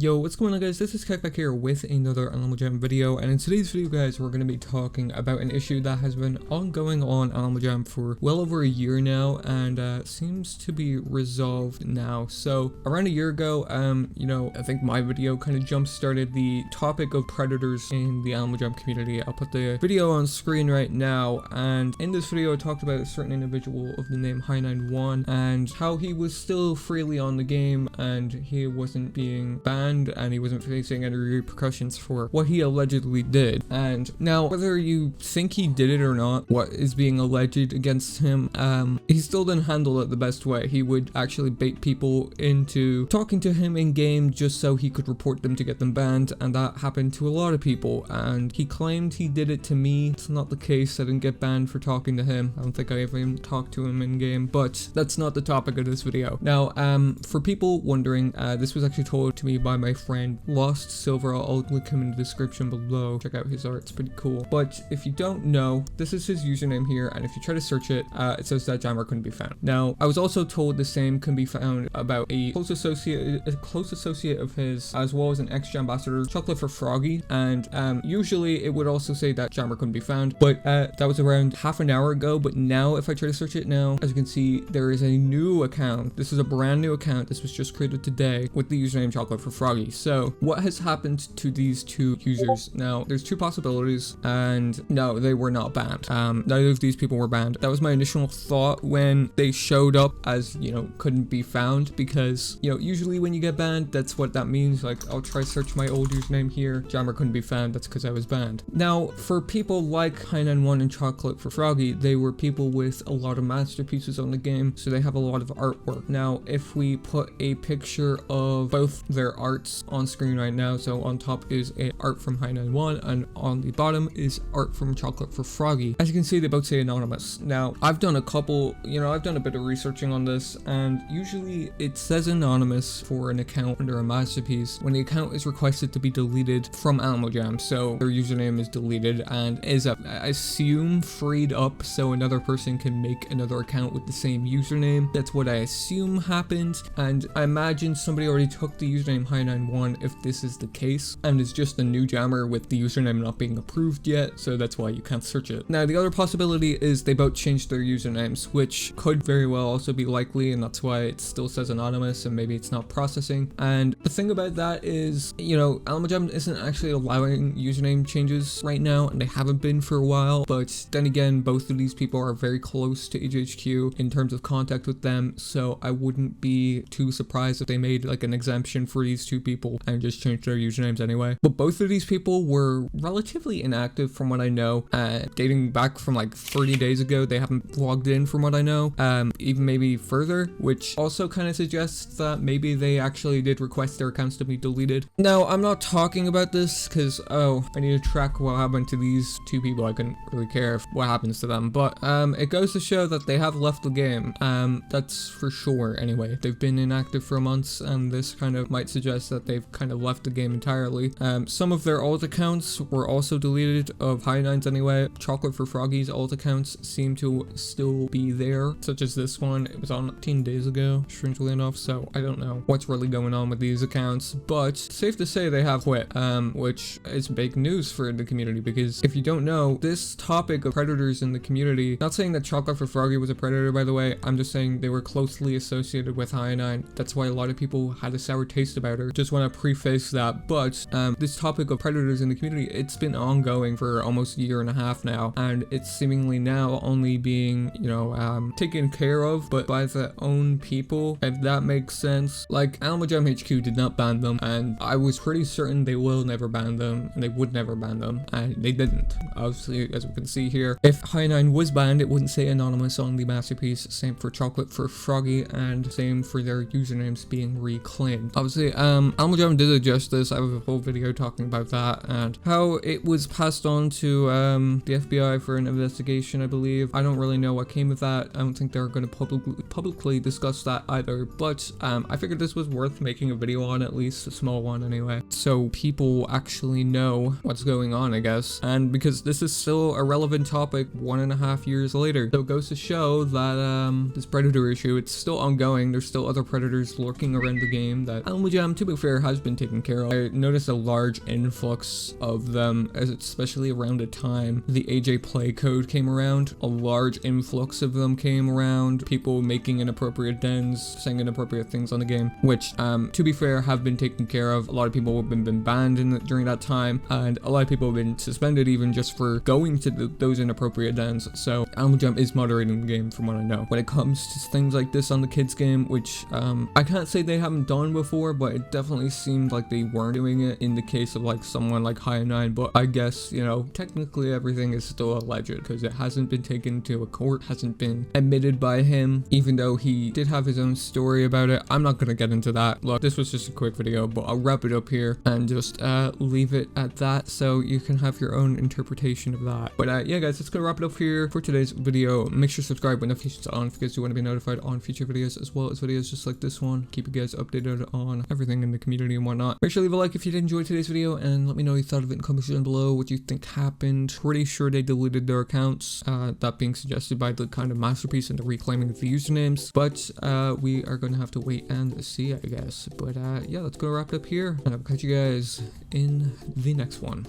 Yo, what's going on guys, this is back here with another Animal Jam video, and in today's video guys we're going to be talking about an issue that has been ongoing on Animal Jam for well over a year now, and seems to be resolved now. So around a year ago, I think my video kind of jump started the topic of predators in the Animal Jam community. I'll put the video on screen right now, and in this video I talked about a certain individual of the name High91 and how he was still freely on the game and he wasn't being banned and he wasn't facing any repercussions for what he allegedly did. And now, whether you think he did it or not, what is being alleged against him, he still didn't handle it the best way. He would actually bait people into talking to him in game just so he could report them to get them banned, and that happened to a lot of people. And he claimed he did it to me. It's not the case. I didn't get banned for talking to him. I don't think I even talked to him in game, but that's not the topic of this video. Now, for people wondering, this was actually told to me by my friend Lost Silver. I'll link him in the description below. Check out his art, it's pretty cool. But if you don't know, this is his username here, and if you try to search it, it says that jammer couldn't be found. Now, I was also told the same can be found about a close associate of his, as well as an ex ambassador, Chocolate for Froggy, and usually it would also say that jammer couldn't be found, but that was around half an hour ago. But now if I try to search it now, as you can see, there is a new account. This is a brand new account. This was just created today with the username Chocolate for Froggy. So what has happened to these two users? Now, there's two possibilities, and no, they were not banned. Neither of these people were banned. That was my initial thought when they showed up as, couldn't be found, because, usually when you get banned, that's what that means. Like, I'll try to search my old username here, jammer couldn't be found, that's because I was banned. Now, for people like High91 and Chocolate for Froggy, they were people with a lot of masterpieces on the game, so they have a lot of artwork. Now, if we put a picture of both their arts on screen right now, so on top is a art from High91 and on the bottom is art from Chocolate for Froggy. As you can see, they both say anonymous. Now, I've done a bit of researching on this, and usually it says anonymous for an account under a masterpiece when the account is requested to be deleted from Animal Jam. So their username is deleted and is, I assume, freed up so another person can make another account with the same username. That's what I assume happened, and I imagine somebody already took the username High91 if this is the case, and it's just a new jammer with the username not being approved yet, so that's why you can't search it. Now, the other possibility is they both changed their usernames, which could very well also be likely, and that's why it still says anonymous and maybe it's not processing. And the thing about that is, Animal Jam isn't actually allowing username changes right now, and they haven't been for a while. But then again, both of these people are very close to HHQ in terms of contact with them, so I wouldn't be too surprised if they made like an exemption for these two people and just changed their usernames anyway. But both of these people were relatively inactive from what I know, dating back from like 30 days ago. They haven't logged in from what I know, even maybe further, which also kind of suggests that maybe they actually did request their accounts to be deleted. Now, I'm not talking about this because, I need to track what happened to these two people. I couldn't really care what happens to them, but it goes to show that they have left the game. That's for sure anyway. They've been inactive for months, and this kind of might suggest that they've kind of left the game entirely. Some of their alt accounts were also deleted, of High9's anyway. Chocolate for Froggy's alt accounts seem to still be there, such as this one. It was on 15 days ago, strangely enough, so I don't know what's really going on with these accounts, but safe to say they have quit, which is big news for the community, because if you don't know, this topic of predators in the community, not saying that Chocolate for Froggy was a predator, by the way, I'm just saying they were closely associated with High9. That's why a lot of people had a sour taste about her. Just want to preface that. But this topic of predators in the community, it's been ongoing for almost a year and a half now, and it's seemingly now only being, taken care of, but by their own people, if that makes sense. Like, Animal Jam HQ did not ban them, and I was pretty certain they will never ban them, and they would never ban them, and they didn't. Obviously, as we can see here, if High9 was banned, it wouldn't say anonymous on the masterpiece. Same for Chocolate for Froggy, and same for their usernames being reclaimed. Obviously, Animal Jam did adjust this. I have a whole video talking about that and how it was passed on to the FBI for an investigation, I believe. I don't really know what came of that. I don't think they're going to publicly discuss that either, but I figured this was worth making a video on, at least a small one anyway, so people actually know what's going on, I guess. And because this is still a relevant topic 1.5 years later, so it goes to show that this predator issue, it's still ongoing. There's still other predators lurking around the game that Animal Jam typically be fair, has been taken care of. I noticed a large influx of them, especially around the time the AJ play code came around. A large influx of them came around, people making inappropriate dens, saying inappropriate things on the game, which to be fair have been taken care of. A lot of people have been banned during that time, and a lot of people have been suspended even just for going to those inappropriate dens. So Animal Jam is moderating the game from what I know. When it comes to things like this on the kids game, which I can't say they haven't done before, but it definitely seemed like they weren't doing it in the case of like someone like High9. But I guess, you know, technically everything is still alleged because it hasn't been taken to a court, hasn't been admitted by him, even though he did have his own story about it. I'm not gonna get into that. Look, this was just a quick video, but I'll wrap it up here and just leave it at that so you can have your own interpretation of that. But yeah guys, let's go wrap it up here for today's video. Make sure to subscribe with notifications on if you guys do want to be notified on future videos, as well as videos just like this one. Keep you guys updated on everything in the community and whatnot. Make sure to leave a like if you did enjoy today's video, and let me know what you thought of it in the comments down below, what you think happened. Pretty sure they deleted their accounts, that being suggested by the kind of masterpiece and the reclaiming of the usernames, but we are going to have to wait and see, I guess. But yeah, let's go wrap it up here, and I'll catch you guys in the next one.